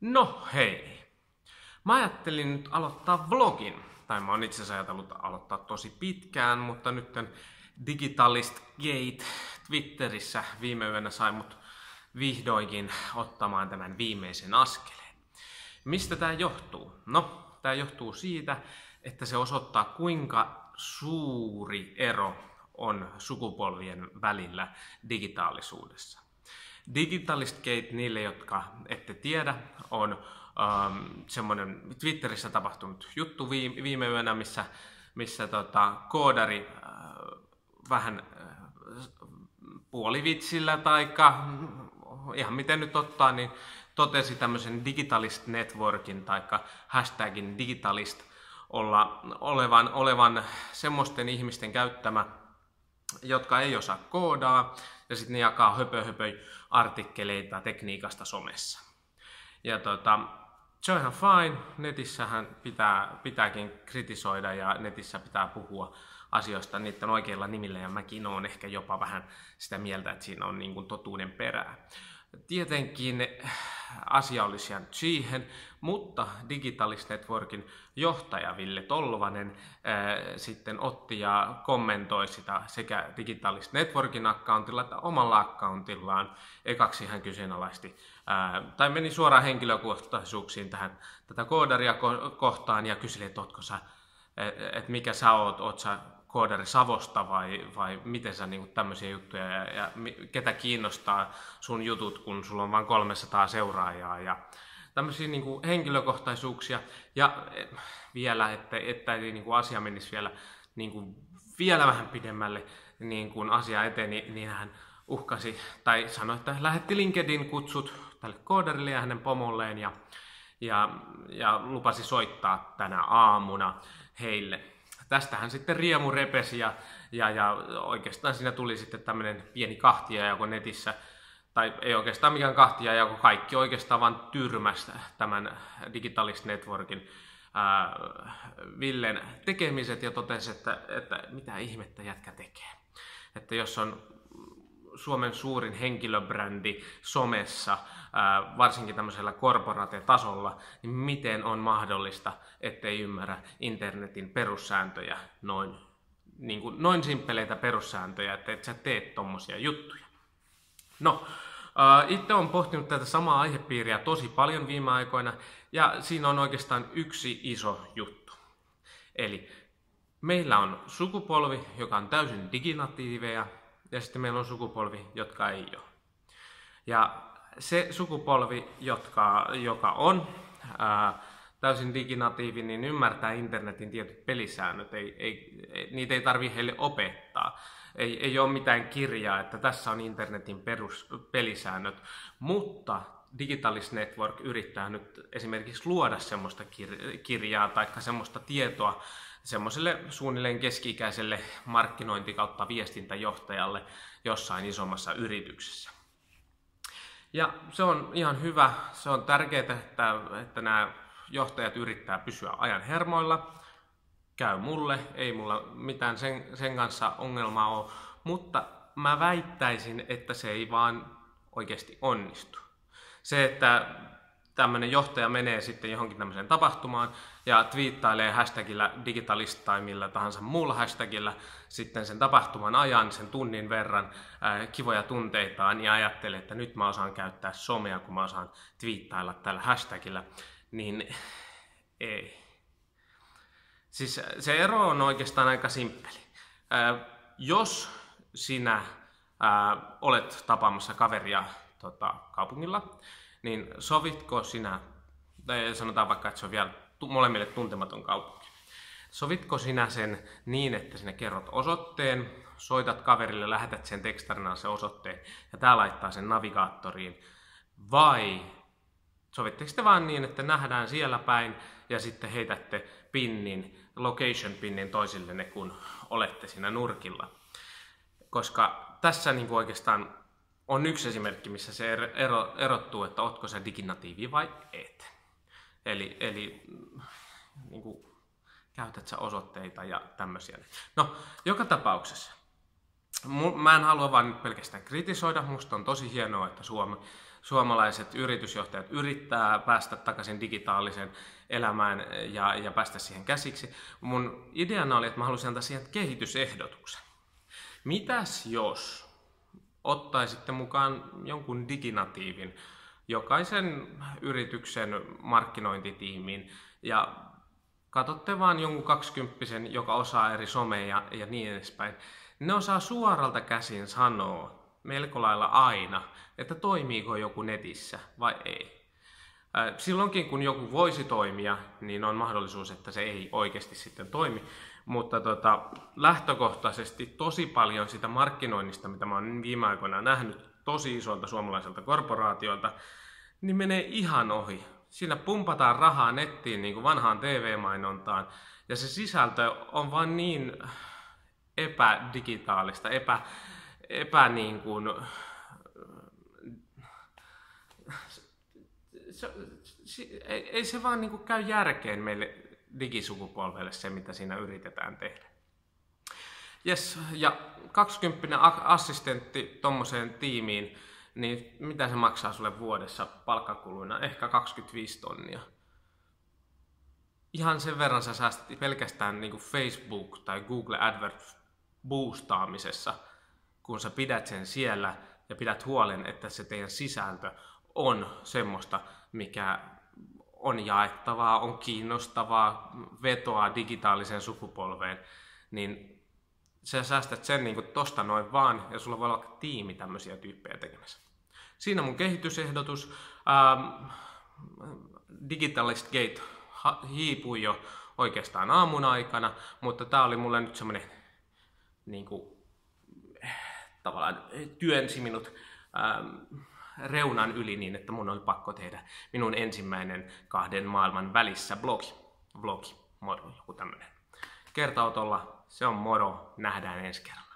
No hei. Mä ajattelin nyt aloittaa vlogin. Tai mä oon itse asiassa ajatellut aloittaa tosi pitkään, mutta nyt Digitalist Gate Twitterissä viime yönä sai mut vihdoinkin ottamaan tämän viimeisen askeleen. Mistä tää johtuu? No, tää johtuu siitä, että se osoittaa kuinka suuri ero on sukupolvien välillä digitaalisuudessa. Digitalist Gate, niille jotka ette tiedä, on semmoinen Twitterissä tapahtunut juttu viime yönä, missä koodari vähän puolivitsillä taikka ihan miten nyt ottaa, niin totesi tämmöisen Digitalist Networkin taikka hashtagin Digitalist olevan semmoisten ihmisten käyttämä, jotka ei osaa koodaa, ja sitten ne jakaa artikkeleita tekniikasta somessa. Ja se on ihan fine, netissähän pitääkin kritisoida ja netissä pitää puhua asioista niiden oikeilla nimillä, ja mäkin olen ehkä jopa vähän sitä mieltä, että siinä on niin kuin totuuden perää. Tietenkin asia olisi jäänyt siihen, mutta Digitalist Networkin johtaja Ville Tolvanen sitten otti ja kommentoi sitä sekä Digitalist Networkin accountilla että omalla accountillaan. Ekaksi hän kyseenalaisti, tai meni suoraan henkilökohtaisuuksiin tätä koodaria kohtaan ja kyseli, että ootko sä, että mikä sä oot sä koodari Savosta vai miten sä niin tämmöisiä juttuja ja ketä kiinnostaa sun jutut, kun sulla on vain 300 seuraajaa ja tämmöisiä niin kuin henkilökohtaisuuksia. Ja vielä, että niin kuin asia menisi vielä vähän pidemmälle, niin kun asia eteni, niin hän uhkasi tai sanoi, että lähetti LinkedIn-kutsut tälle koodarille ja hänen pomolleen ja lupasi soittaa tänä aamuna heille. Tästähän sitten riemu repesi ja oikeastaan siinä tuli sitten tämmöinen pieni kahtiajako netissä, tai ei oikeastaan mikään kahtiajako, kaikki oikeastaan vaan tyrmäsi tämän Digitalist Networkin Villen tekemiset ja totesi, että mitä ihmettä jätkä tekee. Että jos on Suomen suurin henkilöbrändi somessa, varsinkin tämmöisellä korporate-tasolla, niin miten on mahdollista, ettei ymmärrä internetin perussääntöjä, noin simppeleitä perussääntöjä, että et sä teet tommosia juttuja. No, itse olen pohtinut tätä samaa aihepiiriä tosi paljon viime aikoina, ja siinä on oikeastaan yksi iso juttu. Eli meillä on sukupolvi, joka on täysin diginatiiveja, ja sitten meillä on sukupolvi, jotka ei ole. Ja se sukupolvi, joka on täysin diginatiivi, niin ymmärtää internetin tietyt pelisäännöt. Niitä ei tarvitse heille opettaa. Ei ole mitään kirjaa, että tässä on internetin peruspelisäännöt. Mutta Digitalist Network yrittää nyt esimerkiksi luoda semmoista kirjaa tai semmoista tietoa semmoiselle suunnilleen keski-ikäiselle markkinointi- kautta viestintäjohtajalle jossain isommassa yrityksessä. Ja se on ihan hyvä, se on tärkeää, että nämä johtajat yrittää pysyä ajan hermoilla. Käy mulle, ei mulla mitään sen kanssa ongelmaa ole, mutta mä väittäisin, että se ei vaan oikeasti onnistu. Se, että tämmöinen johtaja menee sitten johonkin tämmöiseen tapahtumaan ja twiittailee hashtagillä digitalist tai millä tahansa muulla hashtagillä sitten sen tapahtuman ajan, sen tunnin verran kivoja tunteitaan ja ajattelee, että nyt mä osaan käyttää somea, kun mä osaan twiittailla tällä hashtagillä, niin ei. Siis se ero on oikeastaan aika simppeli. Jos sinä olet tapaamassa kaveria kaupungilla, niin sovitko sinä, tai sanotaan vaikka, että se on vielä molemmille tuntematon kaupunki. Sovitko sinä sen niin, että sinä kerrot osoitteen, soitat kaverille, lähetät sen tekstarina se osoitteen ja tää laittaa sen navigaattoriin, vai sovitteko te vaan niin, että nähdään siellä päin ja sitten heitätte location pinnin toisillenne, kun olette siinä nurkilla. Koska tässä niin kuin oikeastaan on yksi esimerkki, missä se erottuu, että ootko sä diginatiivi vai et. Eli niin kuin, käytät sä osoitteita ja tämmöisiä. No, joka tapauksessa. Mä en halua vaan nyt pelkästään kritisoida. Musta on tosi hienoa, että suomalaiset yritysjohtajat yrittää päästä takaisin digitaalisen elämään ja päästä siihen käsiksi. Mun ideana oli, että mä halusin antaa siihen kehitysehdotuksen. Mitäs jos ottaisitte mukaan jonkun diginatiivin jokaisen yrityksen markkinointitiimiin ja katsotte vaan jonkun 20-vuotiaan, joka osaa eri someja ja niin edespäin. Ne osaa suoralta käsin sanoa melko lailla aina, että toimiiko joku netissä vai ei. Silloinkin kun joku voisi toimia, niin on mahdollisuus, että se ei oikeasti sitten toimi. Mutta lähtökohtaisesti tosi paljon sitä markkinoinnista, mitä mä oon viime aikoina nähnyt tosi isolta suomalaiselta korporaatiolta, niin menee ihan ohi. Siinä pumpataan rahaa nettiin niin kuin vanhaan TV-mainontaan, ja se sisältö on vaan niin epädigitaalista, niin kuin, ei se vaan niin kuin käy järkeen meille digisukupolvelle se, mitä siinä yritetään tehdä. Yes, ja 20 assistentti tommoseen tiimiin, niin mitä se maksaa sulle vuodessa palkkakuluina? Ehkä 25 tonnia. Ihan sen verran sä säästät pelkästään niin kuin Facebook tai Google AdWords boostaamisessa, kun sä pidät sen siellä ja pidät huolen, että se teidän sisältö on semmoista, mikä on jaettavaa, on kiinnostavaa, vetoaa digitaaliseen sukupolveen, niin sä säästät sen niin kuin tosta noin vaan, ja sulla voi olla tiimi tämmöisiä tyyppejä tekemässä. Siinä mun kehitysehdotus. Digitalist Gate hiipui jo oikeastaan aamun aikana, mutta tää oli mulle nyt semmonen niin kuin, tavallaan työnsi minut reunan yli niin, että mun oli pakko tehdä minun ensimmäinen 2 maailman välissä vlogi, moro, joku tämmönen. Kertaotolla, se on moro, nähdään ensi kerralla.